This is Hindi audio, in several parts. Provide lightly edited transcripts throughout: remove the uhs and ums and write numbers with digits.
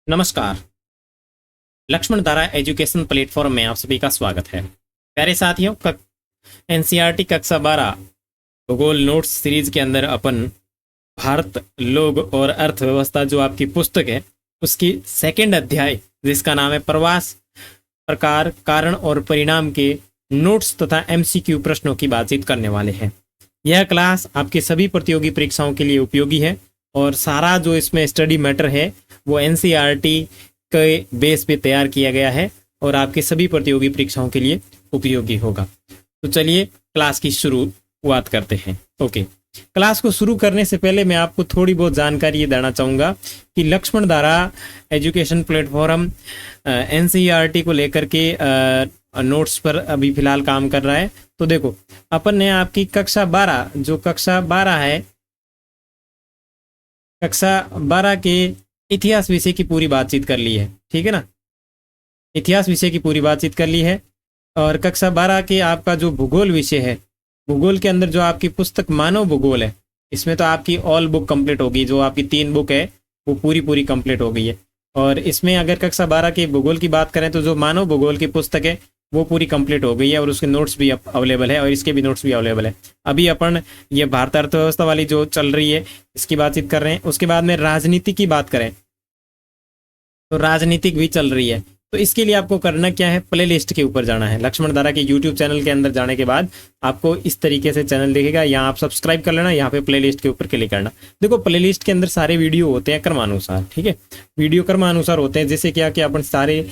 नमस्कार। लक्ष्मण धारा एजुकेशन प्लेटफॉर्म में आप सभी का स्वागत है। प्यारे साथियों, एनसीईआरटी कक्षा 12 भूगोल नोट्स सीरीज के अंदर अपन भारत, लोग और अर्थव्यवस्था जो आपकी पुस्तक है उसकी सेकंड अध्याय जिसका नाम है प्रवास, प्रकार, कारण और परिणाम के नोट्स तथा एमसीक्यू प्रश्नों की बातचीत करने वाले हैं। यह क्लास आपके सभी प्रतियोगी परीक्षाओं के लिए उपयोगी है और सारा जो इसमें स्टडी मैटर है वो एनसीईआरटी के बेस पे तैयार किया गया है और आपके सभी प्रतियोगी परीक्षाओं के लिए उपयोगी होगा। तो चलिए क्लास की शुरुआत करते हैं। ओके, क्लास को शुरू करने से पहले मैं आपको थोड़ी बहुत जानकारी ये देना चाहूँगा कि लक्ष्मण धारा एजुकेशन प्लेटफॉर्म एनसीईआरटी को लेकर के नोट्स पर अभी फिलहाल काम कर रहा है। तो देखो, अपन ने आपकी कक्षा 12 जो कक्षा 12 है, कक्षा 12 के इतिहास विषय की पूरी बातचीत कर ली है। ठीक है ना, इतिहास विषय की पूरी बातचीत कर ली है। और कक्षा 12 के आपका जो भूगोल विषय है, भूगोल के अंदर जो आपकी पुस्तक मानव भूगोल है, इसमें तो आपकी ऑल बुक कंप्लीट होगी। जो आपकी 3 बुक है वो पूरी कंप्लीट हो गई है। और इसमें अगर कक्षा 12 के भूगोल की बात करें तो जो मानव भूगोल की पुस्तक है वो पूरी कंप्लीट हो गई है और उसके नोट्स भी अवेलेबल है और इसके भी नोट्स भी अवेलेबल है। अभी अपन ये भारत अर्थव्यवस्था वाली जो चल रही है इसकी बातचीत कर रहे हैं। उसके बाद में राजनीति की बात करें तो राजनीतिक भी चल रही है। तो इसके लिए आपको करना क्या है, प्ले लिस्ट के ऊपर जाना है। लक्ष्मण धारा के यूट्यूब चैनल के अंदर जाने के बाद आपको इस तरीके से चैनल दिखेगा, यहाँ आप सब्सक्राइब कर लेना, यहाँ पे प्ले लिस्ट के ऊपर क्लिक करना। देखो, प्ले लिस्ट के अंदर सारे वीडियो होते हैं क्रमानुसार। ठीक है, वीडियो क्रमानुसार होते हैं, जिससे क्या कि अपन सारे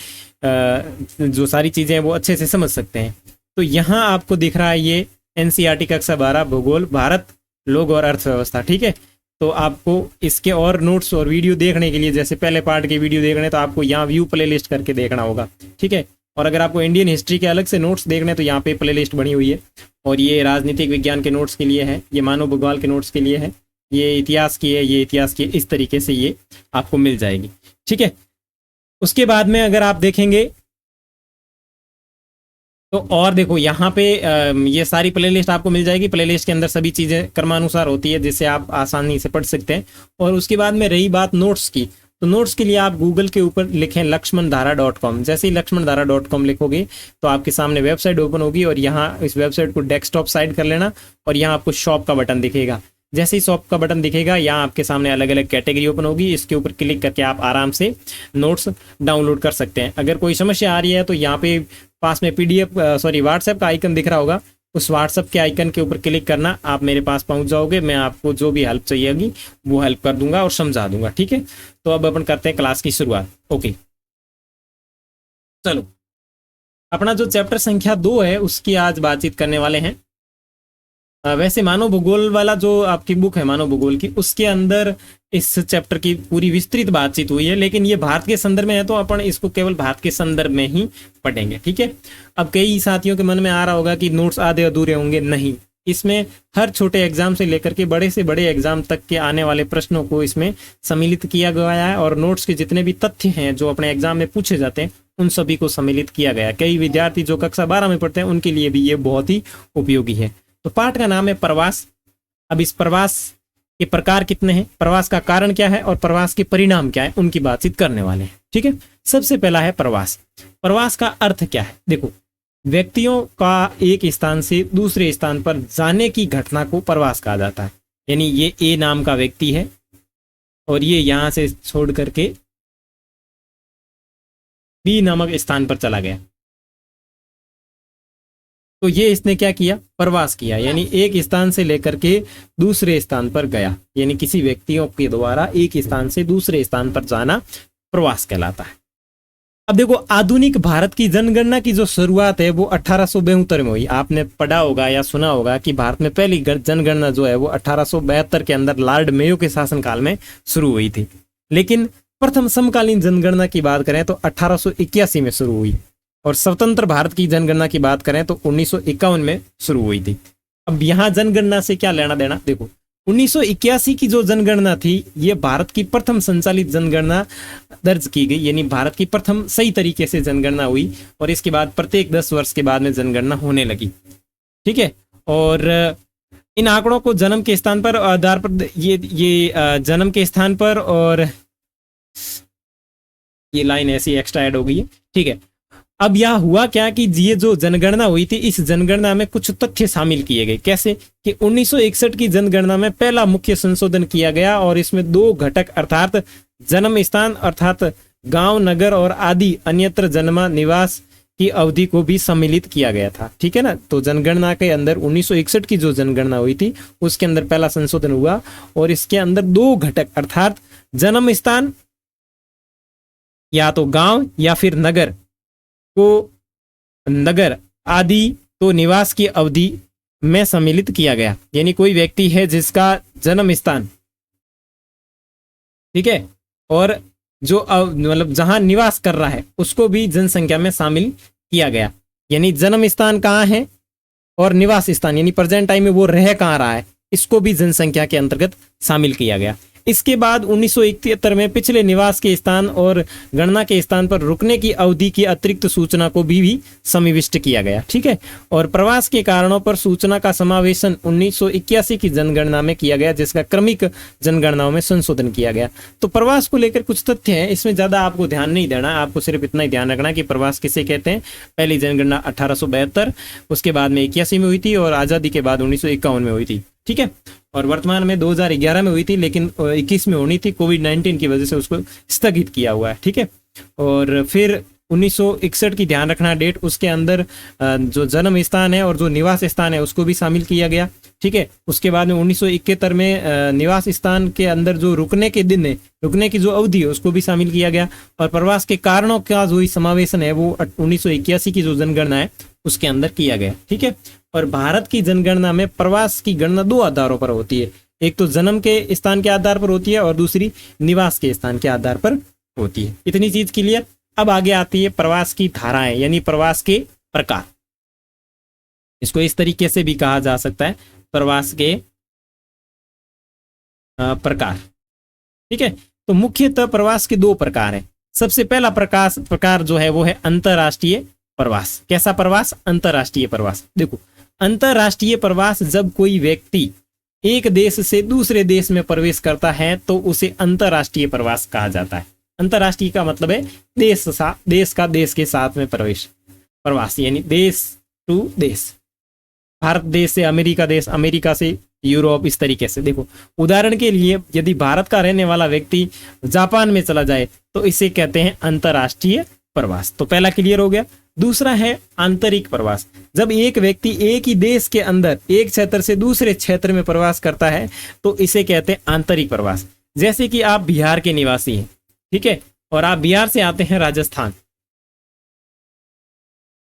जो सारी चीज़ें हैं वो अच्छे से समझ सकते हैं। तो यहाँ आपको दिख रहा है ये एनसीईआरटी कक्षा 12 भूगोल, भारत, लोग और अर्थव्यवस्था। ठीक है, तो आपको इसके और नोट्स और वीडियो देखने के लिए, जैसे पहले पार्ट के वीडियो देखने, तो आपको यहाँ व्यू प्ले लिस्ट करके देखना होगा। ठीक है, और अगर आपको इंडियन हिस्ट्री के अलग से नोट्स देखने तो यहाँ पे प्ले लिस्ट बनी हुई है। और ये राजनीतिक विज्ञान के नोट्स के लिए है, ये मानव भूगोल के नोट्स के लिए है, ये इतिहास की है, ये इतिहास की, इस तरीके से ये आपको मिल जाएगी। ठीक है, उसके बाद में अगर आप देखेंगे तो और देखो यहाँ पे ये सारी प्लेलिस्ट आपको मिल जाएगी। प्लेलिस्ट के अंदर सभी चीज़ें क्रमानुसार होती है जिससे आप आसानी से पढ़ सकते हैं। और उसके बाद में रही बात नोट्स की, तो नोट्स के लिए आप गूगल के ऊपर लिखें लक्ष्मणधारा.com। जैसे ही लक्ष्मणधारा.com लिखोगे तो आपके सामने वेबसाइट ओपन होगी और यहाँ इस वेबसाइट को डेस्कटॉप साइड कर लेना और यहाँ आपको शॉप का बटन दिखेगा। जैसे ही शॉप का बटन दिखेगा यहाँ आपके सामने अलग अलग कैटेगरी ओपन होगी, इसके ऊपर क्लिक करके आप आराम से नोट्स डाउनलोड कर सकते हैं। अगर कोई समस्या आ रही है तो यहाँ पे पास में व्हाट्सएप का आइकन दिख रहा होगा, उस व्हाट्सएप के आइकन के ऊपर क्लिक करना, आप मेरे पास पहुंच जाओगे। मैं आपको जो भी हेल्प चाहिए होगी वो हेल्प कर दूंगा और समझा दूंगा। ठीक है, तो अब अपन करते हैं क्लास की शुरुआत। ओके, चलो, अपना जो चैप्टर संख्या 2 है उसकी आज बातचीत करने वाले हैं। वैसे मानव भूगोल वाला जो आपकी बुक है मानव भूगोल की, उसके अंदर इस चैप्टर की पूरी विस्तृत बातचीत हुई है, लेकिन ये भारत के संदर्भ में है तो अपन इसको केवल भारत के संदर्भ में ही पढ़ेंगे। ठीक है, अब कई साथियों के मन में आ रहा होगा कि नोट्स आधे अधूरे होंगे। नहीं, इसमें हर छोटे एग्जाम से लेकर के बड़े से बड़े एग्जाम तक के आने वाले प्रश्नों को इसमें सम्मिलित किया गया है और नोट्स के जितने भी तथ्य हैं जो अपने एग्जाम में पूछे जाते हैं उन सभी को सम्मिलित किया गया है। कई विद्यार्थी जो कक्षा 12 में पढ़ते हैं उनके लिए भी ये बहुत ही उपयोगी है। तो पाठ का नाम है प्रवास। अब इस प्रवास के प्रकार कितने हैं, प्रवास का कारण क्या है और प्रवास के परिणाम क्या है, उनकी बातचीत करने वाले हैं। ठीक है, सबसे पहला है प्रवास। प्रवास का अर्थ क्या है? देखो, व्यक्तियों का एक स्थान से दूसरे स्थान पर जाने की घटना को प्रवास कहा जाता है। यानी ये ए नाम का व्यक्ति है और ये यहां से छोड़ करके बी नामक स्थान पर चला गया, तो ये इसने क्या किया, प्रवास किया। यानी एक स्थान से लेकर के दूसरे स्थान पर गया, यानी किसी व्यक्तियों के द्वारा एक स्थान से दूसरे स्थान पर जाना प्रवास कहलाता है। अब देखो, आधुनिक भारत की जनगणना की जो शुरुआत है वो 1872 में हुई। आपने पढ़ा होगा या सुना होगा कि भारत में पहली जनगणना जो है वो 1872 के अंदर लॉर्ड मेयो के शासनकाल में शुरू हुई थी। लेकिन प्रथम समकालीन जनगणना की बात करें तो 1881 में शुरू हुई और स्वतंत्र भारत की जनगणना की बात करें तो 1951 में शुरू हुई थी। अब यहाँ जनगणना से क्या लेना देना, देखो 1981 की जो जनगणना थी ये भारत की प्रथम संचालित जनगणना दर्ज की गई, यानी भारत की प्रथम सही तरीके से जनगणना हुई और इसके बाद प्रत्येक 10 वर्ष के बाद में जनगणना होने लगी। ठीक है, और इन आंकड़ों को जन्म के स्थान पर आधार पर ये जन्म के स्थान पर और ये लाइन ऐसी एक्स्ट्रा ऐड हो गई है, ठीक है। अब यह हुआ क्या कि ये जो जनगणना हुई थी, इस जनगणना में कुछ तथ्य शामिल किए गए। कैसे कि 1961 की जनगणना में पहला मुख्य संशोधन किया गया और इसमें 2 घटक अर्थात जन्म स्थान अर्थात गांव, नगर और आदि अन्यत्र जन्म निवास की अवधि को भी सम्मिलित किया गया था, ठीक है ना। तो जनगणना के अंदर 1961 की जो जनगणना हुई थी उसके अंदर पहला संशोधन हुआ और इसके अंदर 2 घटक अर्थात जन्म स्थान या तो गांव या फिर नगर को नगर आदि तो निवास की अवधि में सम्मिलित किया गया। यानी कोई व्यक्ति है जिसका जन्म स्थान, ठीक है, और जो मतलब जहां निवास कर रहा है उसको भी जनसंख्या में शामिल किया गया। यानी जन्म स्थान कहाँ है और निवास स्थान यानी प्रेजेंट टाइम में वो रह कहाँ रहा है, इसको भी जनसंख्या के अंतर्गत शामिल किया गया। इसके बाद 1971 में पिछले निवास के स्थान और गणना के स्थान पर रुकने की अवधि की अतिरिक्त सूचना को भी समाविष्ट किया गया, ठीक है। और प्रवास के कारणों पर सूचना का समावेशन 1981 की जनगणना में किया गया, जिसका क्रमिक जनगणनाओं में संशोधन किया गया। तो प्रवास को लेकर कुछ तथ्य हैं, इसमें ज्यादा आपको ध्यान नहीं देना, आपको सिर्फ इतना ही ध्यान रखना कि प्रवास किसे कहते हैं। पहली जनगणना 1872, उसके बाद में 81 में हुई थी और आजादी के बाद 1951 में हुई थी, ठीक है। और वर्तमान में 2011 में हुई थी, लेकिन 21 में होनी थी, कोविड-19 की वजह से उसको स्थगित किया हुआ है, ठीक है। और फिर 1961 की ध्यान रखना डेट, उसके अंदर जो जन्म स्थान है और जो निवास स्थान है उसको भी शामिल किया गया, ठीक है। उसके बाद में 1971 में निवास स्थान के अंदर जो रुकने के दिन है, रुकने की जो अवधि है उसको भी शामिल किया गया। और प्रवास के कारणों का जो समावेशन है वो 1981 की जो जनगणना है उसके अंदर किया गया, ठीक है। और भारत की जनगणना में प्रवास की गणना 2 आधारों पर होती है, एक तो जन्म के स्थान के आधार पर होती है और दूसरी निवास के स्थान के आधार पर होती है। इतनी चीज क्लियर। अब आगे आती है प्रवास की धाराएं यानी प्रवास के प्रकार। इसको इस तरीके से भी कहा जा सकता है, प्रवास के प्रकार, ठीक है। तो मुख्यतः प्रवास के 2 प्रकार हैं। सबसे पहला प्रकार जो है वो है अंतरराष्ट्रीय प्रवास। कैसा प्रवास? अंतरराष्ट्रीय प्रवास। देखो, अंतरराष्ट्रीय प्रवास जब कोई व्यक्ति एक देश से दूसरे देश में प्रवेश करता है तो उसे अंतरराष्ट्रीय प्रवास कहा जाता है। अंतरराष्ट्रीय का मतलब है देश का देश के साथ में प्रवास यानी देश टू देश, भारत देश से अमेरिका देश, अमेरिका से यूरोप, इस तरीके से। देखो, उदाहरण के लिए यदि भारत का रहने वाला व्यक्ति जापान में चला जाए तो इसे कहते हैं अंतरराष्ट्रीय प्रवास। तो पहला क्लियर हो गया। दूसरा है आंतरिक प्रवास। जब एक व्यक्ति एक ही देश के अंदर एक क्षेत्र से दूसरे क्षेत्र में प्रवास करता है तो इसे कहते हैं आंतरिक प्रवास। जैसे कि आप बिहार के निवासी हैं, ठीक है, और आप बिहार से आते हैं राजस्थान,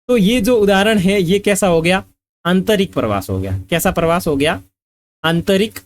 तो ये जो उदाहरण है ये कैसा हो गया? आंतरिक प्रवास हो गया। कैसा प्रवास हो गया? आंतरिक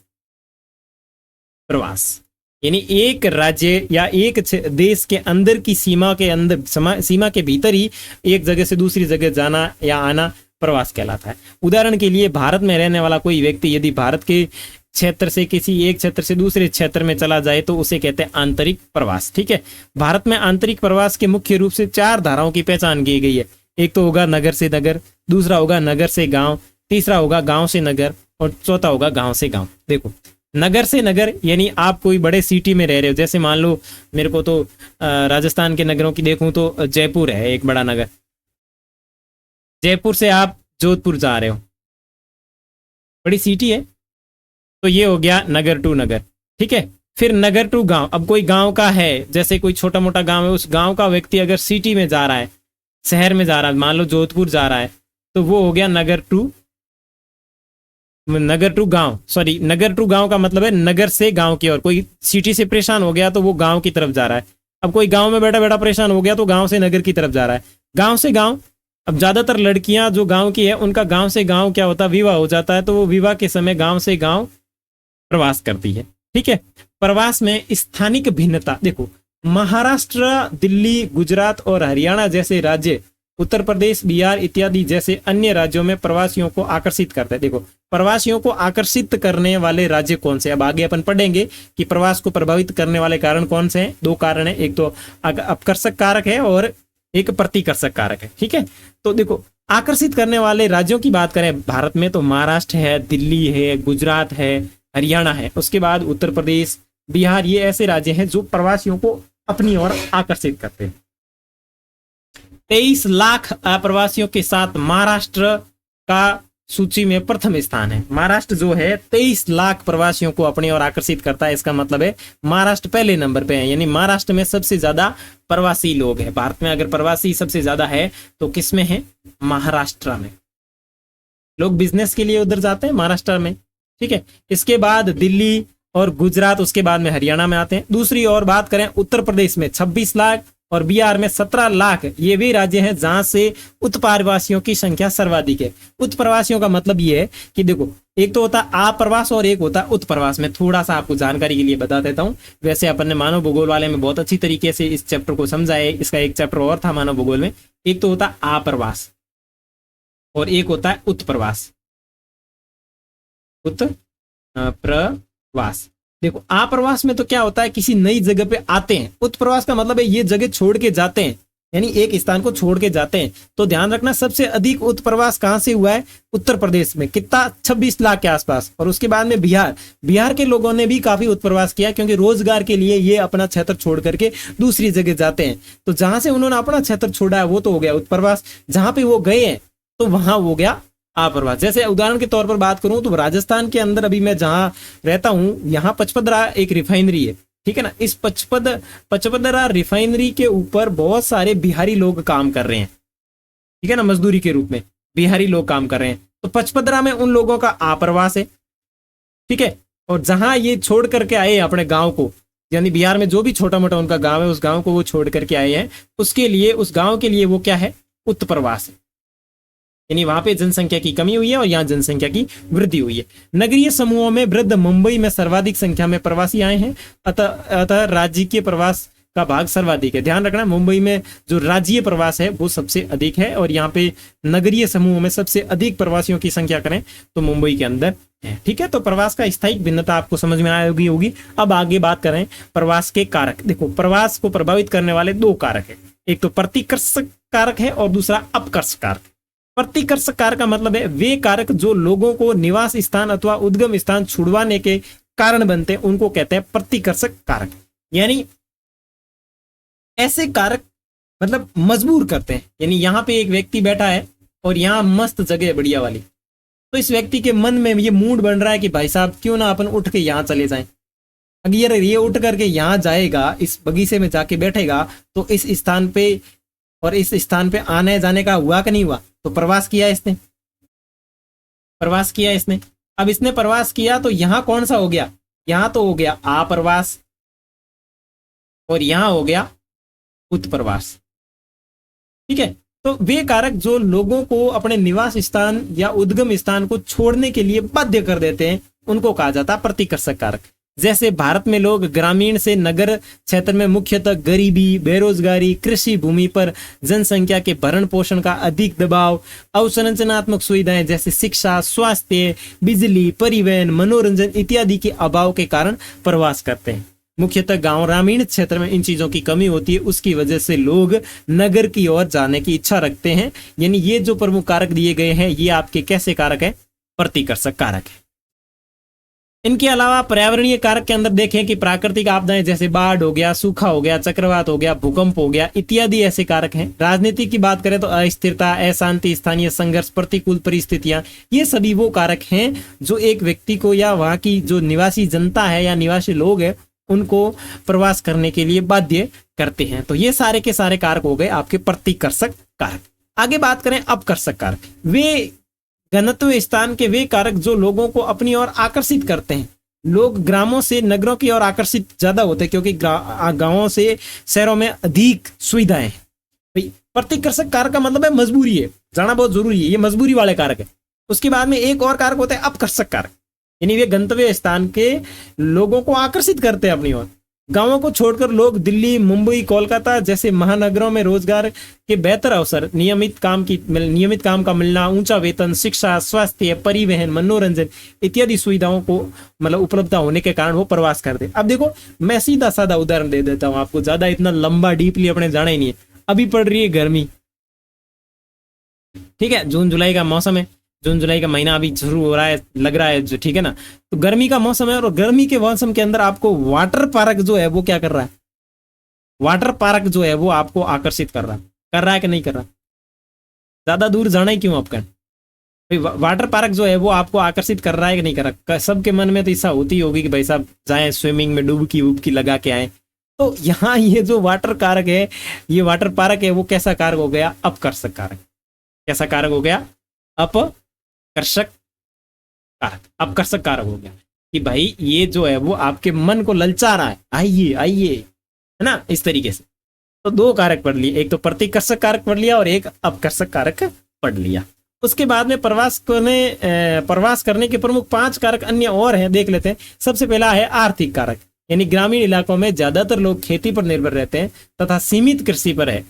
प्रवास। यानी एक राज्य या एक देश के अंदर की सीमा के अंदर, सीमा के भीतर ही एक जगह से दूसरी जगह जाना या आना प्रवास कहलाता है। उदाहरण के लिए भारत में रहने वाला कोई व्यक्ति यदि भारत के क्षेत्र से किसी एक क्षेत्र से दूसरे क्षेत्र में चला जाए तो उसे कहते हैं आंतरिक प्रवास, ठीक है। भारत में आंतरिक प्रवास के मुख्य रूप से 4 धाराओं की पहचान की गई है। एक तो होगा नगर से नगर, दूसरा होगा नगर से गांव, तीसरा होगा गांव से नगर और चौथा होगा गांव से गांव। देखो, नगर से नगर यानी आप कोई बड़े सिटी में रह रहे हो, जैसे मान लो मेरे को तो राजस्थान के नगरों की देखूं तो जयपुर है एक बड़ा नगर। जयपुर से आप जोधपुर जा रहे हो, बड़ी सिटी है, तो ये हो गया नगर टू नगर, ठीक है। फिर नगर टू गांव। अब कोई गांव का है, जैसे कोई छोटा मोटा गांव है, उस गांव का व्यक्ति अगर सिटी में जा रहा है, शहर में जा रहा है, मान लो जोधपुर जा रहा है, तो वो हो गया नगर टू गांव। सॉरी, नगर टू गांव का मतलब है नगर से गांव की ओर। कोई सिटी से परेशान हो गया तो वो गांव की तरफ जा रहा है। अब कोई गांव में बैठा बैठा परेशान हो गया तो गांव से नगर की तरफ जा रहा है। गांव से गांव, अब ज्यादातर लड़कियां जो गांव की है उनका गांव से गांव क्या होता है? विवाह हो जाता है, तो वो विवाह के समय गांव से गांव प्रवास करती है, ठीक है। प्रवास में स्थानिक भिन्नता। देखो, महाराष्ट्र, दिल्ली, गुजरात और हरियाणा जैसे राज्य, उत्तर प्रदेश, बिहार इत्यादि जैसे अन्य राज्यों में प्रवासियों को आकर्षित करते हैं। देखो, प्रवासियों को आकर्षित करने वाले राज्य कौन से? अब आगे अपन पढ़ेंगे कि प्रवास को प्रभावित करने वाले कारण कौन से हैं। 2 कारण है, एक तो आकर्षक कारक है और एक प्रतिकर्षक कारक है, ठीक है। तो देखो, आकर्षित करने वाले राज्यों की बात करें भारत में तो महाराष्ट्र है, दिल्ली है, गुजरात है, हरियाणा है। उसके बाद उत्तर प्रदेश, बिहार, ये ऐसे राज्य हैं जो प्रवासियों को अपनी ओर आकर्षित करते हैं। 23 लाख अप्रवासियों के साथ महाराष्ट्र का सूची में प्रथम स्थान है। महाराष्ट्र जो है 23 लाख प्रवासियों को अपनी ओर आकर्षित करता है। इसका मतलब है महाराष्ट्र पहले नंबर पे है, यानी महाराष्ट्र में सबसे ज्यादा प्रवासी लोग हैं। भारत में अगर प्रवासी सबसे ज्यादा है तो किस में है? महाराष्ट्र में। लोग बिजनेस के लिए उधर जाते हैं महाराष्ट्र में, ठीक है। इसके बाद दिल्ली और गुजरात, उसके बाद में हरियाणा में आते हैं। दूसरी ओर बात करें उत्तर प्रदेश में 26 लाख और बिहार में 17 लाख, ये वे राज्य हैं जहां से उत्प्रवासियों की संख्या सर्वाधिक है। उत्प्रवासियों का मतलब ये है कि देखो, एक तो होता आप्रवास और एक होता उत्प्रवास। में थोड़ा सा आपको जानकारी के लिए बता देता हूं। वैसे अपन ने मानव भूगोल वाले में बहुत अच्छी तरीके से इस चैप्टर को समझा है। इसका एक चैप्टर और था मानव भूगोल में। एक तो होता आप्रवास और एक होता है उत्प्रवास। उत्प्रवास, देखो आप्रवास में तो क्या होता है, किसी नई जगह पे आते हैं। उत्प्रवास का मतलब है ये जगह छोड़ के जाते हैं, यानी एक स्थान को छोड़ के जाते हैं। तो ध्यान रखना, सबसे अधिक उत्प्रवास कहां से हुआ है? उत्तर प्रदेश में। कितना? 26 लाख के आसपास। और उसके बाद में बिहार के लोगों ने भी काफी उत्प्रवास किया, क्योंकि रोजगार के लिए ये अपना क्षेत्र छोड़ करके दूसरी जगह जाते हैं। तो जहां से उन्होंने अपना क्षेत्र छोड़ा है वो तो हो गया उत्प्रवास, जहां पे वो गए हैं तो वहां हो गया आप्रवास। जैसे उदाहरण के तौर पर बात करूं तो राजस्थान के अंदर अभी मैं जहां रहता हूं, यहाँ पचपदरा एक रिफाइनरी है, ठीक है ना। इस पचपदरा रिफाइनरी के ऊपर बहुत सारे बिहारी लोग काम कर रहे हैं, ठीक है ना, मजदूरी के रूप में बिहारी लोग काम कर रहे हैं। तो पचपदरा में उन लोगों का आप्रवास है, ठीक है। और जहां ये छोड़ करके आए अपने गांव को, यानी बिहार में जो भी छोटा मोटा उनका गांव है, उस गांव को वो छोड़ करके आए हैं, उसके लिए, उस गांव के लिए वो क्या है? उत्प्रवास है। यानी वहां पे जनसंख्या की कमी हुई है और यहाँ जनसंख्या की वृद्धि हुई है। नगरीय समूहों में वृद्ध मुंबई में सर्वाधिक संख्या में प्रवासी आए हैं, अतः राज्य के प्रवास का भाग सर्वाधिक है। ध्यान रखना, मुंबई में जो राज्य प्रवास है वो सबसे अधिक है, और यहाँ पे नगरीय समूहों में सबसे अधिक प्रवासियों की संख्या करें तो मुंबई के अंदर है, ठीक है। तो प्रवास का स्थायिक भिन्नता आपको समझ में आई होगी। अब आगे बात करें प्रवास के कारक। देखो, प्रवास को प्रभावित करने वाले दो कारक है, एक तो प्रतिकर्षक कारक है और दूसरा अपकर्षक कारक। प्रतिकर्षक कारक का मतलब है वे कारक जो लोगों को निवास स्थान अथवा उद्गम स्थान छुड़वाने के कारण बनते हैं, उनको कहते हैं प्रतिकर्षक कारक। यानी ऐसे कारक मतलब मजबूर करते हैं। यानी यहाँ पे एक व्यक्ति बैठा है और यहाँ मस्त जगह है बढ़िया वाली, तो इस व्यक्ति के मन में ये मूड बन रहा है कि भाई साहब क्यों ना अपन उठ के यहाँ चले जाएं। अगर ये उठ करके यहाँ जाएगा, इस बगीचे में जाके बैठेगा, तो इस स्थान पे और इस स्थान पे आने जाने का हुआ कि नहीं हुआ? तो प्रवास किया इसने, प्रवास किया इसने। अब इसने प्रवास किया तो यहां कौन सा हो गया? यहां तो हो गया आप्रवास और यहां हो गया उत्प्रवास, ठीक है। तो वे कारक जो लोगों को अपने निवास स्थान या उद्गम स्थान को छोड़ने के लिए बाध्य कर देते हैं, उनको कहा जाता है प्रतिकर्षक कारक। जैसे भारत में लोग ग्रामीण से नगर क्षेत्र में मुख्यतः गरीबी, बेरोजगारी, कृषि भूमि पर जनसंख्या के भरण पोषण का अधिक दबाव, अवसंरचनात्मक सुविधाएं जैसे शिक्षा, स्वास्थ्य, बिजली, परिवहन, मनोरंजन इत्यादि के अभाव के कारण प्रवास करते हैं। मुख्यतः गांव ग्रामीण क्षेत्र में इन चीजों की कमी होती है, उसकी वजह से लोग नगर की ओर जाने की इच्छा रखते हैं। यानी ये जो प्रमुख कारक दिए गए हैं, ये आपके कैसे कारक है? प्रतिकर्षक कारक है। इनके अलावा पर्यावरणीय कारक के अंदर देखें कि प्राकृतिक आपदाएं जैसे बाढ़ हो गया, सूखा हो गया, चक्रवात हो गया, भूकंप हो गया इत्यादि ऐसे कारक हैं। राजनीति की बात करें तो अस्थिरता, अशांति, स्थानीय संघर्ष, प्रतिकूल परिस्थितियां, ये सभी वो कारक हैं जो एक व्यक्ति को या वहां की जो निवासी जनता है या निवासी लोग हैं उनको प्रवास करने के लिए बाध्य करते हैं। तो ये सारे के सारे कारक हो गए आपके प्रतिकर्षक कारक। आगे बात करें अपकर्षक कारक। वे घनत्व स्थान के वे कारक जो लोगों को अपनी ओर आकर्षित करते हैं। लोग ग्रामों से नगरों की ओर आकर्षित ज्यादा होते हैं क्योंकि गांवों से शहरों में अधिक सुविधाएं हैं। प्रतिकर्षक कारक का मतलब है मजबूरी है, जाना बहुत जरूरी है, ये मजबूरी वाले कारक है। उसके बाद में एक और कारक होता है अपकर्षक कारक, यानी वे गंतव्य स्थान के लोगों को आकर्षित करते हैं अपनी ओर। गांवों को छोड़कर लोग दिल्ली, मुंबई, कोलकाता जैसे महानगरों में रोजगार के बेहतर अवसर, नियमित काम का मिलना, ऊंचा वेतन, शिक्षा, स्वास्थ्य, परिवहन, मनोरंजन इत्यादि सुविधाओं को मतलब उपलब्ध होने के कारण वो प्रवास करते। अब देखो, मैं सीधा साधा उदाहरण दे देता हूं आपको, ज्यादा इतना लंबा डीपली अपने जाना ही नहीं है। अभी पड़ रही है गर्मी, ठीक है, जून जुलाई का मौसम है, जून जुलाई का महीना अभी शुरू हो रहा है, लग रहा है जो, ठीक है ना। तो गर्मी का मौसम है और गर्मी के मौसम के अंदर आपको वाटर पार्क जो है वो क्या कर रहा है? वाटर पार्क जो है वो आपको आकर्षित कर रहा है कि नहीं कर रहा? ज्यादा दूर जाना ही क्यों आपका? भाई वाटर पार्क जो है वो आपको आकर्षित कर रहा है कि नहीं कर रहा? सबके मन में तो ऐसा होती होगी कि भाई साहब जाएं स्विमिंग में डुबकी उबकी लगा के आए। तो यहाँ ये जो वाटर कारक है, ये वाटर पार्क है, वो कैसा कारक हो गया? अपकर्षक कारक। कैसा कारक हो गया? अपकर्षक कारक, अपकर्षक कारक हो गया कि भाई ये जो है वो आपके मन को ललचा रहा है, आइए आइए, है ना, इस तरीके से। तो दो कारक पढ़ लिए, एक तो प्रतिकर्षक कारक पढ़ लिया और एक अपकर्षक कारक पढ़ लिया। उसके बाद में प्रवास करने के प्रमुख 5 कारक अन्य और हैं, देख लेते हैं। सबसे पहला है आर्थिक कारक, यानी ग्रामीण इलाकों में ज्यादातर लोग खेती पर निर्भर रहते हैं तथा सीमित कृषि पर है।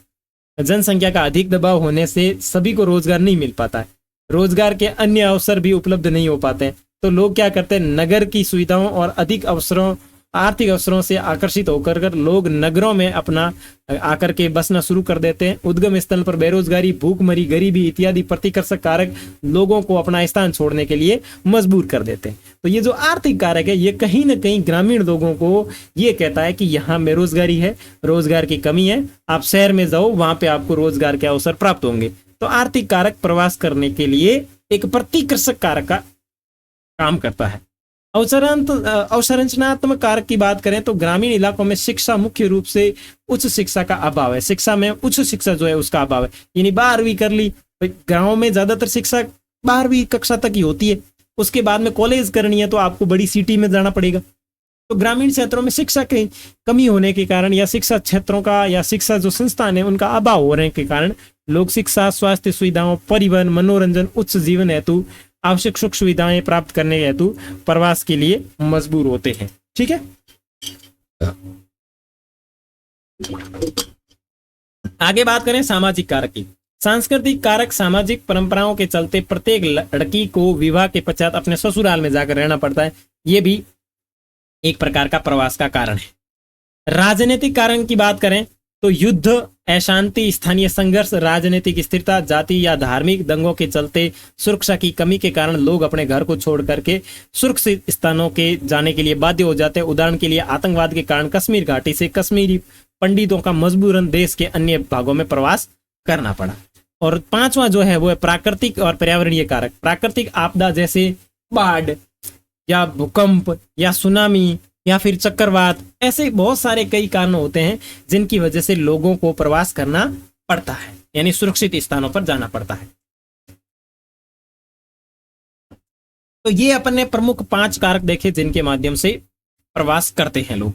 जनसंख्या का अधिक दबाव होने से सभी को रोजगार नहीं मिल पाता है, रोजगार के अन्य अवसर भी उपलब्ध नहीं हो पाते हैं। तो लोग क्या करते हैं, नगर की सुविधाओं और अधिक अवसरों, आर्थिक अवसरों से आकर्षित होकर लोग नगरों में अपना आकर के बसना शुरू कर देते हैं। उद्गम स्थल पर बेरोजगारी, भूखमरी, गरीबी इत्यादि प्रतिकर्षक कारक लोगों को अपना स्थान छोड़ने के लिए मजबूर कर देते हैं। तो ये जो आर्थिक कारक है, ये कहीं ना कहीं ग्रामीण लोगों को ये कहता है कि यहाँ बेरोजगारी है, रोजगार की कमी है, आप शहर में जाओ, वहां पे आपको रोजगार के अवसर प्राप्त होंगे। तो आर्थिक कारक प्रवास करने के लिए एक प्रतिकर्षक कारक का काम करता है। अवसंरचनात्मक कारक की बात करें तो ग्रामीण इलाकों में शिक्षा, मुख्य रूप से उच्च शिक्षा का अभाव है। शिक्षा में उच्च शिक्षा जो है उसका अभाव है, यानी 12वीं कर ली, गांव में ज्यादातर शिक्षा 12वीं कक्षा तक ही होती है, उसके बाद में कॉलेज करनी है तो आपको बड़ी सिटी में जाना पड़ेगा। तो ग्रामीण क्षेत्रों में शिक्षा की कमी होने के कारण या शिक्षा क्षेत्रों का या शिक्षा जो संस्थान है उनका अभाव होने के कारण लोग शिक्षा, स्वास्थ्य सुविधाओं, परिवहन, मनोरंजन, उच्च जीवन हेतु आवश्यक सुख सुविधाएं प्राप्त करने हेतु प्रवास के लिए मजबूर होते हैं। ठीक है, आगे बात करें सामाजिक कारक की। सांस्कृतिक कारक, सामाजिक परंपराओं के चलते प्रत्येक लड़की को विवाह के पश्चात अपने ससुराल में जाकर रहना पड़ता है, ये भी एक प्रकार का प्रवास का कारण है। राजनीतिक कारण की बात करें तो युद्ध, अशांति, स्थानीय संघर्ष, राजनीतिक स्थिरता, जाति या धार्मिक दंगों के चलते सुरक्षा की कमी के कारण लोग अपने घर को छोड़ करके सुरक्षित स्थानों के जाने के लिए बाध्य हो जाते हैं। उदाहरण के लिए आतंकवाद के कारण कश्मीर घाटी से कश्मीरी पंडितों का मजबूरन देश के अन्य भागों में प्रवास करना पड़ा। और 5वां जो है वो है प्राकृतिक और पर्यावरणीय कारक। प्राकृतिक आपदा जैसे बाढ़ या भूकंप या सुनामी या फिर चक्रवात, ऐसे बहुत सारे कई कारण होते हैं जिनकी वजह से लोगों को प्रवास करना पड़ता है, यानी सुरक्षित स्थानों पर जाना पड़ता है। तो ये अपन ने प्रमुख 5 कारक देखे जिनके माध्यम से प्रवास करते हैं लोग।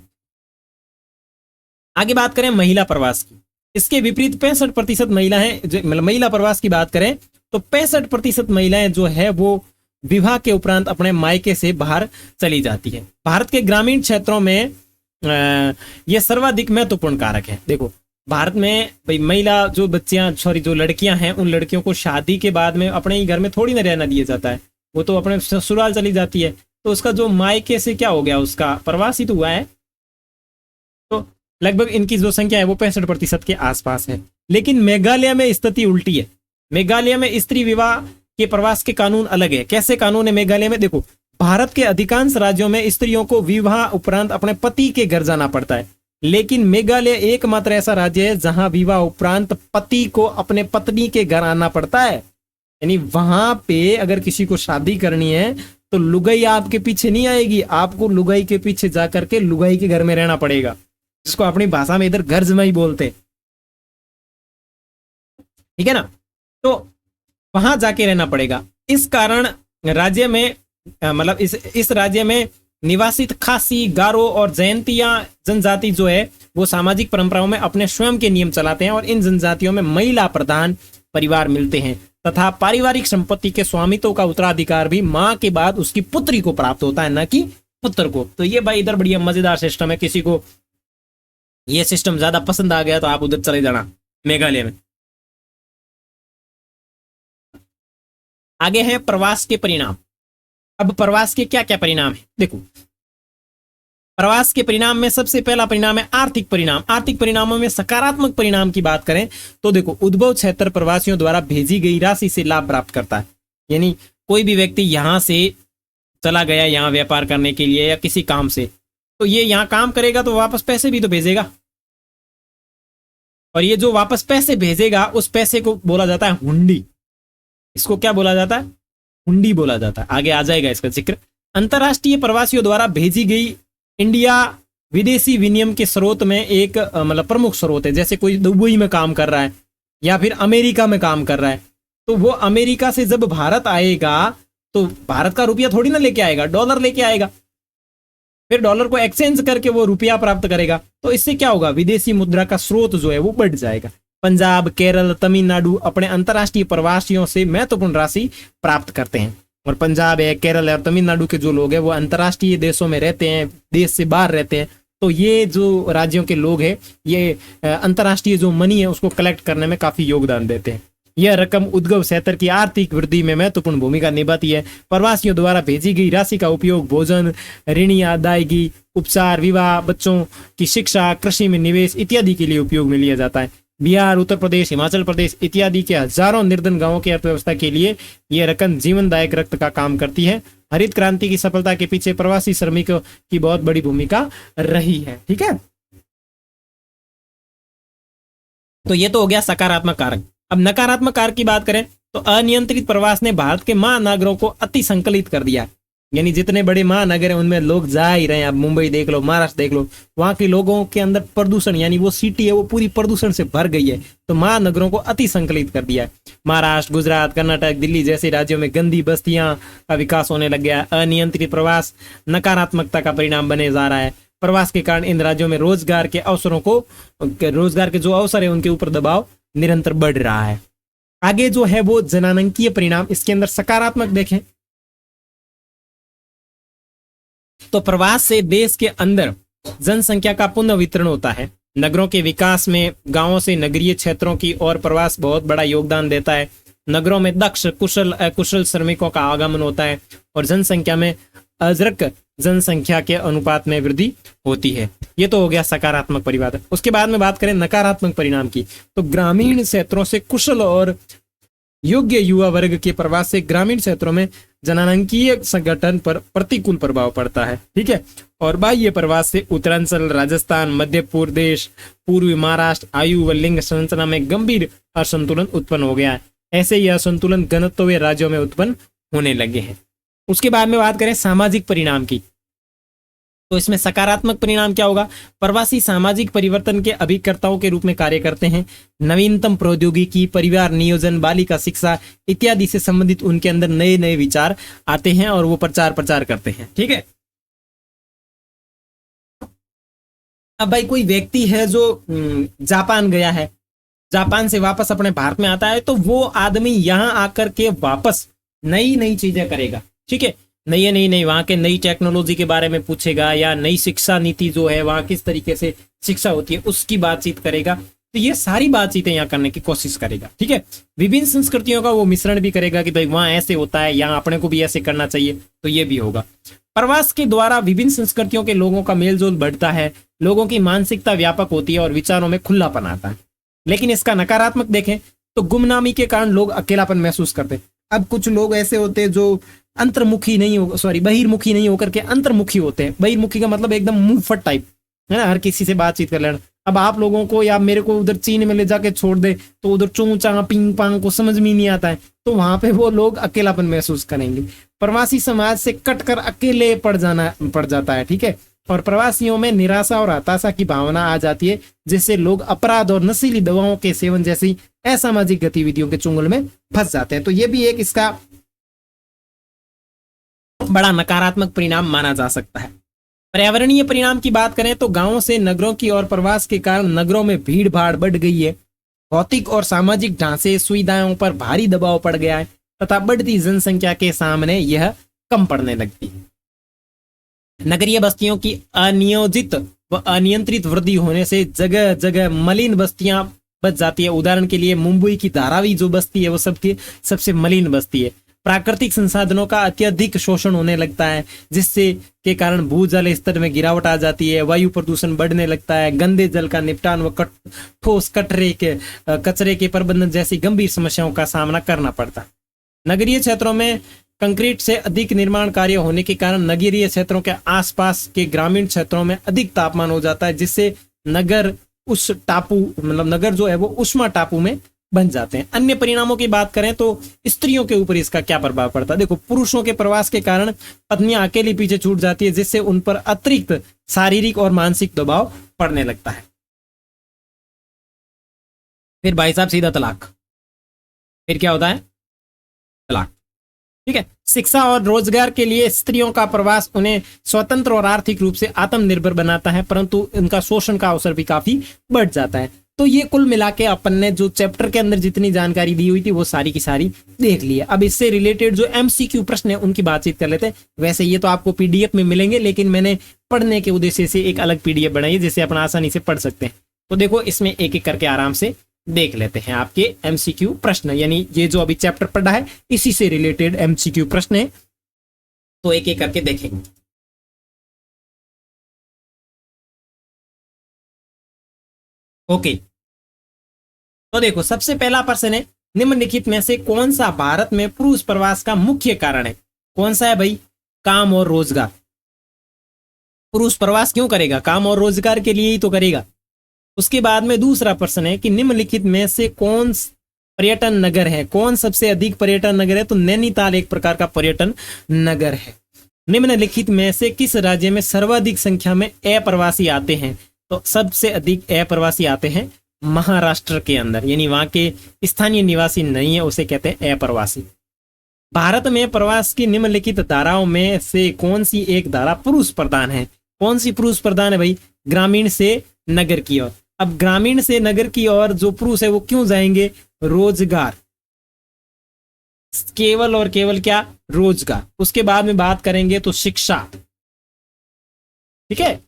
आगे बात करें महिला प्रवास की। इसके विपरीत 65% महिलाएं, महिला प्रवास की बात करें तो 65% महिलाएं जो है वो विवाह के उपरांत अपने मायके से बाहर चली जाती है। भारत के ग्रामीण क्षेत्रों में यह सर्वाधिक महत्वपूर्ण कारक है। देखो भारत में भाई महिला जो जो लड़कियां हैं, उन लड़कियों को शादी के बाद में अपने ही घर में थोड़ी ना रहना दिया जाता है, वो तो अपने ससुराल चली जाती है। तो उसका जो मायके से क्या हो गया, उसका प्रवास ही तो हुआ है। तो लगभग इनकी जो संख्या है वो 65% के आसपास है। लेकिन मेघालय में स्थिति उल्टी है। मेघालय में स्त्री विवाह के प्रवास के कानून अलग है। कैसे कानून है मेघालय में? देखो भारत के अधिकांश राज्यों में स्त्रियों को विवाह उपरांत अपने पति के घर जाना पड़ता है, लेकिन मेघालय एकमात्र ऐसा राज्य है जहां विवाह उपरांत पति को अपने पत्नी के घर आना पड़ता है। यानी वहां पे अगर किसी को शादी करनी है तो लुगाई आपके पीछे नहीं आएगी, आपको लुगाई के पीछे जाकर के लुगाई के घर में रहना पड़ेगा, जिसको अपनी भाषा में इधर घर जमाई बोलते। ठीक है ना? तो वहां जाके रहना पड़ेगा। इस कारण राज्य में मतलब इस राज्य में निवासित खासी, गारो और जयंतिया जनजाति जो है वो सामाजिक परंपराओं में अपने स्वयं के नियम चलाते हैं और इन जनजातियों में महिला प्रधान परिवार मिलते हैं तथा पारिवारिक संपत्ति के स्वामित्व का उत्तराधिकार भी मां के बाद उसकी पुत्री को प्राप्त होता है, न कि पुत्र को। तो ये भाई इधर बढ़िया मजेदार सिस्टम है। किसी को ये सिस्टम ज्यादा पसंद आ गया तो आप उधर चले जाना मेघालय में। आगे है प्रवास के परिणाम। अब प्रवास के क्या क्या परिणाम है? देखो प्रवास के परिणाम में सबसे पहला परिणाम है आर्थिक परिणाम। आर्थिक परिणामों में सकारात्मक परिणाम की बात करें तो देखो उद्भव क्षेत्र प्रवासियों द्वारा भेजी गई राशि से लाभ प्राप्त करता है। यानी कोई भी व्यक्ति यहां से चला गया यहाँ व्यापार करने के लिए या किसी काम से, तो ये यहाँ काम करेगा तो वापस पैसे भी तो भेजेगा। और ये जो वापस पैसे भेजेगा उस पैसे को बोला जाता है हुंडी। इसको क्या बोला जाता है? हुंडी बोला जाता है। आगे आ जाएगा इसका जिक्र। अंतरराष्ट्रीय प्रवासियों द्वारा भेजी गई इंडिया विदेशी विनिमय के स्रोत में एक मतलब प्रमुख स्रोत है। जैसे कोई दुबई में काम कर रहा है या फिर अमेरिका में काम कर रहा है, तो वो अमेरिका से जब भारत आएगा तो भारत का रुपया थोड़ी ना लेके आएगा, डॉलर लेके आएगा। फिर डॉलर को एक्सचेंज करके वो रुपया प्राप्त करेगा। तो इससे क्या होगा? विदेशी मुद्रा का स्रोत जो है वो बढ़ जाएगा। पंजाब, केरल, तमिलनाडु अपने अंतरराष्ट्रीय प्रवासियों से महत्वपूर्ण राशि प्राप्त करते हैं। और पंजाब है, केरल है और तमिलनाडु के जो लोग हैं वो अंतरराष्ट्रीय देशों में रहते हैं, देश से बाहर रहते हैं। तो ये जो राज्यों के लोग हैं ये अंतरराष्ट्रीय जो मनी है उसको कलेक्ट करने में काफी योगदान देते हैं। यह रकम उद्गम क्षेत्र की आर्थिक वृद्धि में महत्वपूर्ण भूमिका निभाती है। प्रवासियों द्वारा भेजी गई राशि का उपयोग भोजन, ऋण अदायगी, उपचार, विवाह, बच्चों की शिक्षा, कृषि में निवेश इत्यादि के लिए उपयोग में लिया जाता है। बिहार, उत्तर प्रदेश, हिमाचल प्रदेश इत्यादि के हजारों निर्धन गांवों की अर्थव्यवस्था के लिए यह रकम जीवनदायक रक्त का काम करती है। हरित क्रांति की सफलता के पीछे प्रवासी श्रमिकों की बहुत बड़ी भूमिका रही है। ठीक है, तो ये तो हो गया सकारात्मक कारक। अब नकारात्मक कारक की बात करें तो अनियंत्रित प्रवास ने भारत के महानगरों को अति संकलित कर दिया। यानी जितने बड़े महानगर हैं उनमें लोग जा ही रहे हैं। अब मुंबई देख लो, महाराष्ट्र देख लो, वहां के लोगों के अंदर प्रदूषण, यानी वो सिटी है वो पूरी प्रदूषण से भर गई है। तो महानगरों को अति संकलित कर दिया है। महाराष्ट्र, गुजरात, कर्नाटक, दिल्ली जैसे राज्यों में गंदी बस्तियां का विकास होने लग गया है। अनियंत्रित प्रवास नकारात्मकता का परिणाम बने जा रहा है। प्रवास के कारण इन राज्यों में रोजगार के जो अवसर है उनके ऊपर दबाव निरंतर बढ़ रहा है। आगे जो है वो जनांकीय परिणाम, इसके अंदर सकारात्मक देखें तो प्रवास से देश के अंदर जनसंख्या का पुनः वितरण होता है। नगरों के विकास में गांवों से नगरीय क्षेत्रों की ओर प्रवास बहुत बड़ा योगदान देता है। नगरों में दक्ष, कुशल, अकुशल श्रमिकों का आगमन होता है और जनसंख्या में अजरक जनसंख्या के अनुपात में वृद्धि होती है। ये तो हो गया सकारात्मक परिवर्तन। उसके बाद में बात करें नकारात्मक परिणाम की, तो ग्रामीण क्षेत्रों से कुशल और योग्य युवा वर्ग के प्रवास से ग्रामीण क्षेत्रों में जनांकीय संगठन पर प्रतिकूल प्रभाव पड़ता है। ठीक है, और बाह्य प्रवास से उत्तरांचल, राजस्थान, मध्य प्रदेश, पूर्वी महाराष्ट्र आयु व लिंग संरचना में गंभीर असंतुलन उत्पन्न हो गया है। ऐसे ही असंतुलन घनत्व राज्यों में उत्पन्न होने लगे हैं। उसके बाद में बात करें सामाजिक परिणाम की, तो इसमें सकारात्मक परिणाम क्या होगा? प्रवासी सामाजिक परिवर्तन के अभिकर्ताओं के रूप में कार्य करते हैं। नवीनतम प्रौद्योगिकी, परिवार नियोजन, बालिका शिक्षा इत्यादि से संबंधित उनके अंदर नए नए विचार आते हैं और वो प्रचार करते हैं। ठीक है, अब भाई कोई व्यक्ति है जो जापान गया है, जापान से वापस अपने भारत में आता है, तो वो आदमी यहाँ आकर के वापस नई नई चीजें करेगा। ठीक है, नई वहाँ के नई टेक्नोलॉजी के बारे में पूछेगा या नई शिक्षा नीति जो है वहाँ किस तरीके से शिक्षा होती है उसकी बातचीत करेगा। तो ये सारी बातचीतें यहाँ करने की कोशिश करेगा। ठीक है, विभिन्न संस्कृतियों का वो मिश्रण भी करेगा कि भाई वहाँ ऐसे होता है, यहाँ अपने को भी ऐसे करना चाहिए, तो ये भी होगा। प्रवास के द्वारा विभिन्न संस्कृतियों के लोगों का मेलजोल बढ़ता है, लोगों की मानसिकता व्यापक होती है और विचारों में खुलापन आता है। लेकिन इसका नकारात्मक देखें तो गुमनामी के कारण लोग अकेलापन महसूस करते हैं। अब कुछ लोग ऐसे होते हैं जो बहिर्मुखी नहीं होकर के अंतर्मुखी होते हैं। बहिर्मुखी का मतलब एकदम मुंहफट टाइप है ना, हर किसी से बातचीत कर लेना। अब आप लोगों को या मेरे को उधर चीन में ले जाके छोड़ दे तो उधर चों चांग पिंग पांग को समझ में नहीं आता है, तो वहां पे वो लोग अकेलापन महसूस करेंगे। प्रवासी समाज से कटकर अकेले पड़ जाता है। ठीक है, और प्रवासियों में निराशा और हताशा की भावना आ जाती है, जिससे लोग अपराध और नशीली दवाओं के सेवन जैसी असामाजिक गतिविधियों के चुंगल में फंस जाते हैं। तो ये भी एक इसका बड़ा नकारात्मक परिणाम माना जा सकता है। पर्यावरणीय परिणाम की बात करें तो गांवों से नगरों की ओर प्रवास के कारण नगरों में भीड़ भाड़ बढ़ गई है। भौतिक और सामाजिक ढांचे सुविधाओं पर भारी दबाव पड़ गया है तथा बढ़ती जनसंख्या के सामने यह कम पड़ने लगती है। नगरीय बस्तियों की अनियोजित व अनियंत्रित वृद्धि होने से जगह जगह मलिन बस्तियां बच जाती है। उदाहरण के लिए मुंबई की धारावी जो बस्ती है वो सबसे मलिन बस्ती है। प्राकृतिक संसाधनों का अत्यधिक शोषण होने लगता है, जिससे के कारण भूजल स्तर में गिरावट आ जाती है। वायु प्रदूषण बढ़ने लगता है। गंदे जल का निपटान व ठोस कचरे के प्रबंधन जैसी गंभीर समस्याओं का सामना करना पड़ता है। नगरीय क्षेत्रों में कंक्रीट से अधिक निर्माण कार्य होने के कारण नगरीय क्षेत्रों के आसपास के ग्रामीण क्षेत्रों में अधिक तापमान हो जाता है, जिससे नगर उस टापू मतलब नगर जो है वो उष्मा टापू में बन जाते हैं। अन्य परिणामों की बात करें तो स्त्रियों के ऊपर इसका क्या प्रभाव पड़ता है? देखो, पुरुषों के प्रवास के कारण पत्नियां अकेली पीछे छूट जाती है, जिससे उन पर अतिरिक्त शारीरिक और मानसिक दबाव पड़ने लगता है। फिर भाई साहब सीधा तलाक। फिर क्या होता है? तलाक। ठीक है। शिक्षा और रोजगार के लिए स्त्रियों का प्रवास उन्हें स्वतंत्र और आर्थिक रूप से आत्मनिर्भर बनाता है, परंतु उनका शोषण का अवसर भी काफी बढ़ जाता है। तो ये कुल मिला के अपन ने जो चैप्टर के अंदर जितनी जानकारी दी हुई थी वो सारी की सारी देख ली है। अब इससे रिलेटेड जो एमसीक्यू प्रश्न है उनकी बातचीत कर लेते हैं। वैसे ये तो आपको पीडीएफ में मिलेंगे, लेकिन मैंने पढ़ने के उद्देश्य से एक अलग पीडीएफ बनाई है जिसे अपन आसानी से पढ़ सकते हैं। तो देखो, इसमें एक एक करके आराम से देख लेते हैं आपके एमसीक्यू प्रश्न, यानी ये जो अभी चैप्टर पढ़ा है इसी से रिलेटेड एमसीक्यू प्रश्न है, तो एक एक करके देखेंगे। ओके, तो देखो, सबसे पहला प्रश्न है, निम्नलिखित में से कौन सा भारत में पुरुष प्रवास का मुख्य कारण है? कौन सा है भाई? काम और रोजगार। पुरुष प्रवास क्यों करेगा? काम और रोजगार के लिए ही तो करेगा। उसके बाद में दूसरा प्रश्न है कि निम्नलिखित में से कौन पर्यटन नगर है? कौन सबसे अधिक पर्यटन नगर है? तो नैनीताल एक प्रकार का पर्यटन नगर है। निम्नलिखित में से किस राज्य में सर्वाधिक संख्या में अप्रवासी आते हैं? तो सबसे अधिक अप्रवासी आते हैं महाराष्ट्र के अंदर, यानी वहां के स्थानीय निवासी नहीं है, उसे कहते हैं अप्रवासी। भारत में प्रवास की निम्नलिखित धाराओं में से कौन सी एक धारा पुरुष प्रधान है? कौन सी पुरुष प्रधान है भाई? ग्रामीण से नगर की ओर। अब ग्रामीण से नगर की ओर जो पुरुष है वो क्यों जाएंगे? रोजगार, केवल और केवल क्या? रोजगार। उसके बाद में बात करेंगे तो शिक्षा। ठीक है।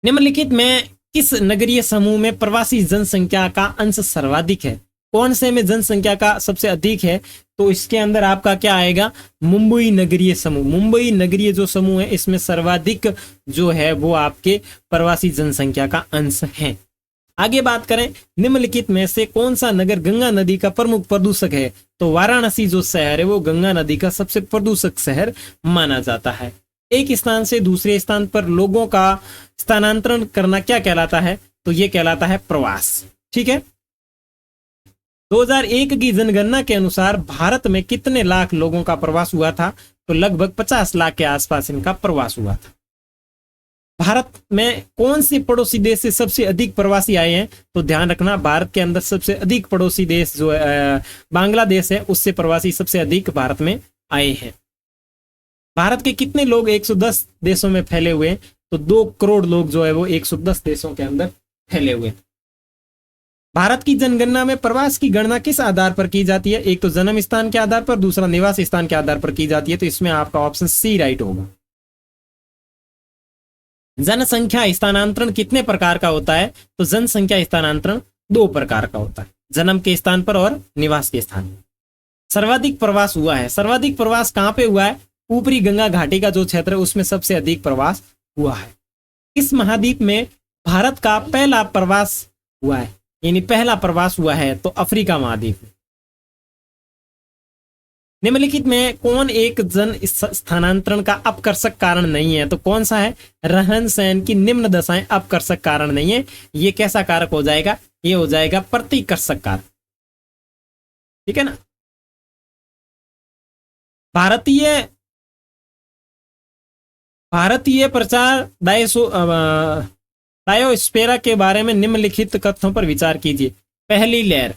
निम्नलिखित में किस नगरीय समूह में प्रवासी जनसंख्या का अंश सर्वाधिक है? कौन से में जनसंख्या का सबसे अधिक है? तो इसके अंदर आपका क्या आएगा? मुंबई नगरीय समूह। मुंबई नगरीय जो समूह है इसमें सर्वाधिक जो है वो आपके प्रवासी जनसंख्या का अंश है। आगे बात करें, निम्नलिखित में से कौन सा नगर गंगा नदी का प्रमुख प्रदूषक है? तो वाराणसी जो शहर है वो गंगा नदी का सबसे प्रदूषक शहर माना जाता है। एक स्थान से दूसरे स्थान पर लोगों का स्थानांतरण करना क्या कहलाता है? तो ये कहलाता है प्रवास। ठीक है। 2001 की जनगणना के अनुसार भारत में कितने लाख लोगों का प्रवास हुआ था? तो लगभग 50 लाख के आसपास इनका प्रवास हुआ था। भारत में कौन से पड़ोसी देश से सबसे अधिक प्रवासी आए हैं? तो ध्यान रखना, भारत के अंदर सबसे अधिक पड़ोसी देश जो बांग्लादेश है, उससे प्रवासी सबसे अधिक भारत में आए हैं। भारत के कितने लोग 110 देशों में फैले हुए हैं? तो 2 करोड़ लोग जो है वो 110 देशों के अंदर फैले हुए। भारत की जनगणना में प्रवास की गणना किस आधार पर की जाती है? एक तो जन्म स्थान के आधार पर, दूसरा निवास स्थान के आधार पर की जाती है। तो इसमें आपका ऑप्शन सी राइट होगा। जनसंख्या स्थानांतरण कितने प्रकार का होता है? तो जनसंख्या स्थानांतरण 2 प्रकार का होता है, जन्म के स्थान पर और निवास के स्थान पर। सर्वाधिक प्रवास हुआ है, सर्वाधिक प्रवास कहां पे हुआ है? ऊपरी गंगा घाटी का जो क्षेत्र है उसमें सबसे अधिक प्रवास हुआ है। इस महाद्वीप में भारत का पहला प्रवास हुआ है, यानी पहला प्रवास हुआ है तो अफ्रीका महाद्वीप में। निम्नलिखित में कौन एक जन स्थानांतरण का अपकर्षक कारण नहीं है? तो कौन सा है? रहन सहन की निम्न दशाएं अपकर्षक कारण नहीं है। ये कैसा कारक हो जाएगा? ये हो जाएगा प्रतिकर्षक कारक। ठीक है ना। भारतीय प्रचार डायोस्फेरा के बारे में निम्नलिखित कथनों पर विचार कीजिए। पहली लहर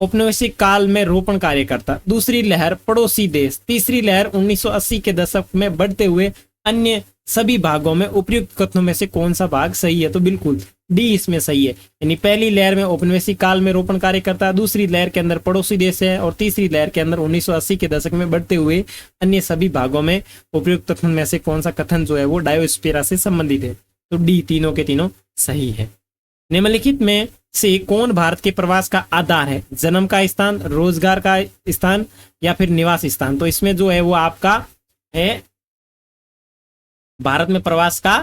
औपनिवेशिक काल में रोपण कार्यकर्ता, दूसरी लहर पड़ोसी देश, तीसरी लहर 1980 के दशक में बढ़ते हुए अन्य सभी भागों में। उपयुक्त कथनों में से कौन सा भाग सही है? तो बिल्कुल डी इसमें सही है। यानी पहली लहर में औपनिवेशिक काल में रोपण कार्यकर्ता, दूसरी लहर के अंदर पड़ोसी देश है और तीसरी लहर के अंदर 1980 के दशक में बढ़ते हुए अन्य सभी भागों में। उपयुक्त कथन में से कौन सा कथन जो है वो डायोस्फीरा से संबंधित है? तो डी तीनों के तीनों सही है। निम्नलिखित में से कौन भारत के प्रवास का आधार है? जन्म का स्थान, रोजगार का स्थान या फिर निवास स्थान? तो इसमें जो है वो आपका है भारत में प्रवास का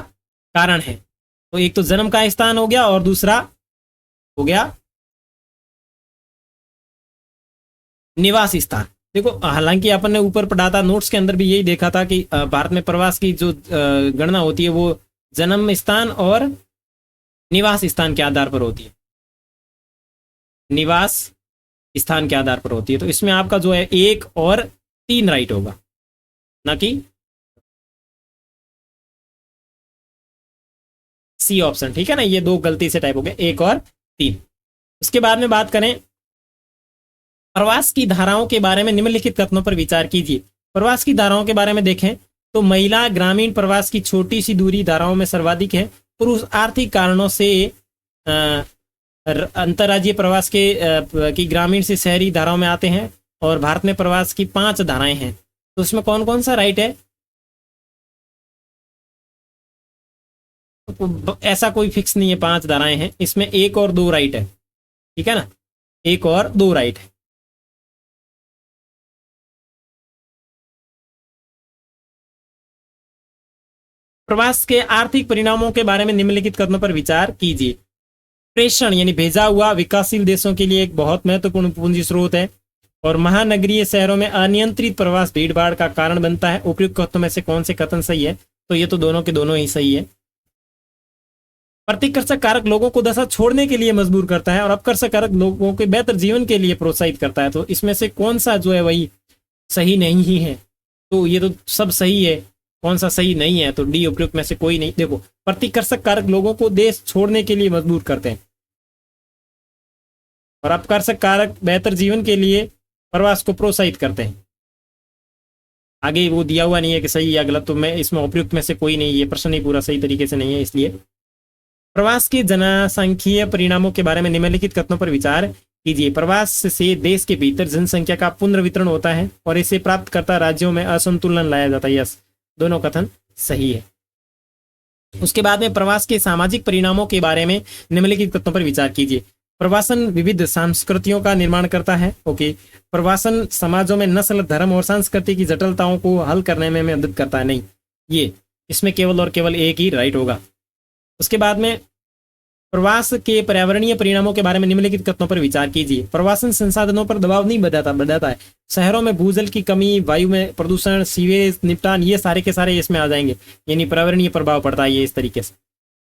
कारण है। तो एक तो जन्म का स्थान हो गया और दूसरा हो गया निवास स्थान। देखो, हालांकि अपन ने ऊपर पढ़ा था, नोट्स के अंदर भी यही देखा था कि भारत में प्रवास की जो गणना होती है वो जन्म स्थान और निवास स्थान के आधार पर होती है, निवास स्थान के आधार पर होती है। तो इसमें आपका जो है 1 और 3 राइट होगा, ना कि सी ऑप्शन, ठीक है ना। ये 2 गलती से टाइप हो गए, 1 और 3। उसके बाद में बात करें प्रवास की धाराओं के बारे में, निम्नलिखित कथनों पर विचार कीजिए। प्रवास की धाराओं के बारे में देखें तो महिला ग्रामीण प्रवास की छोटी सी दूरी धाराओं में सर्वाधिक है। पुरुष आर्थिक कारणों से अंतर्राज्यीय प्रवास की ग्रामीण से शहरी धाराओं में आते हैं। और भारत में प्रवास की 5 धाराएं हैं। तो उसमें कौन कौन सा राइट है? तो ऐसा कोई फिक्स नहीं है, 5 धाराएं हैं, इसमें 1 और 2 राइट है, ठीक है ना, 1 और 2 राइट है। प्रवास के आर्थिक परिणामों के बारे में निम्नलिखित कथनों पर विचार कीजिए। प्रेषण यानी भेजा हुआ विकासशील देशों के लिए एक बहुत महत्वपूर्ण पूंजी स्रोत है। और महानगरीय शहरों में अनियंत्रित प्रवास भीड़ भाड़ का कारण बनता है। उपयुक्त कथनों में से कौन से कथन सही है? तो ये तो दोनों के दोनों ही सही है। प्रतिकर्षक कारक लोगों को दशा छोड़ने के लिए मजबूर करता है और अपकर्षक कारक लोगों के बेहतर जीवन के लिए प्रोत्साहित करता है। तो इसमें से कौन सा जो है वही सही नहीं ही है? तो ये तो सब सही है, कौन सा सही नहीं है? तो डी उपयुक्त में से कोई नहीं। देखो, प्रतिकर्षक कारक लोगों को देश छोड़ने के लिए मजबूर करते हैं और अपकर्षक कारक बेहतर जीवन के लिए प्रवास को प्रोत्साहित करते हैं। आगे वो दिया हुआ नहीं है कि सही या गलत, तो मैं इसमें उपयुक्त में से कोई नहीं, ये प्रश्न ही पूरा सही तरीके से नहीं है। इसलिए प्रवास के जनसांख्यिकीय परिणामों के बारे में निम्नलिखित कथनों पर विचार कीजिए। प्रवास से देश के भीतर जनसंख्या का पुनर्वितरण होता है और इसे प्राप्तकर्ता राज्यों में असंतुलन लाया जाता है। यस, दोनों कथन सही है। उसके बाद में प्रवास के सामाजिक परिणामों के बारे में निम्नलिखित कथनों पर विचार कीजिए। प्रवासन विविध संस्कृतियों का निर्माण करता है। ओके, प्रवासन समाजों में नस्ल, धर्म और संस्कृति की जटिलताओं को हल करने में मदद करता है। नहीं, ये इसमें केवल और केवल एक ही राइट होगा। उसके बाद में प्रवास के पर्यावरणीय परिणामों के बारे में निम्नलिखित कथनों पर विचार कीजिए। प्रवासन संसाधनों पर दबाव नहीं बढ़ाता है। शहरों में भूजल की कमी, वायु में प्रदूषण, सीवेज निपटान, ये सारे के सारे इसमें आ जाएंगे, यानी पर्यावरणीय प्रभाव पड़ता है ये इस तरीके से।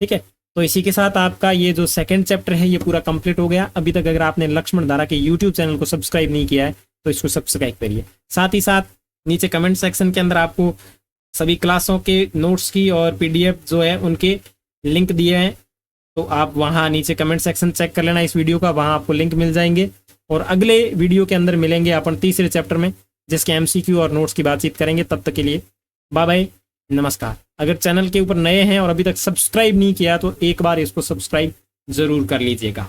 ठीक है, तो इसी के साथ आपका ये जो सेकंड चैप्टर है ये पूरा कंप्लीट हो गया। अभी तक अगर आपने लक्ष्मण धारा के यूट्यूब चैनल को सब्सक्राइब नहीं किया है तो इसको सब्सक्राइब करिए। साथ ही साथ नीचे कमेंट सेक्शन के अंदर आपको सभी क्लासों के नोट्स की और PDF जो है उनके लिंक दिए हैं, तो आप वहाँ नीचे कमेंट सेक्शन चेक कर लेना इस वीडियो का, वहाँ आपको लिंक मिल जाएंगे। और अगले वीडियो के अंदर मिलेंगे अपन तीसरे चैप्टर में, जिसके MCQ और नोट्स की बातचीत करेंगे। तब तक के लिए बाय बाय, नमस्कार। अगर चैनल के ऊपर नए हैं और अभी तक सब्सक्राइब नहीं किया तो एक बार इसको सब्सक्राइब जरूर कर लीजिएगा।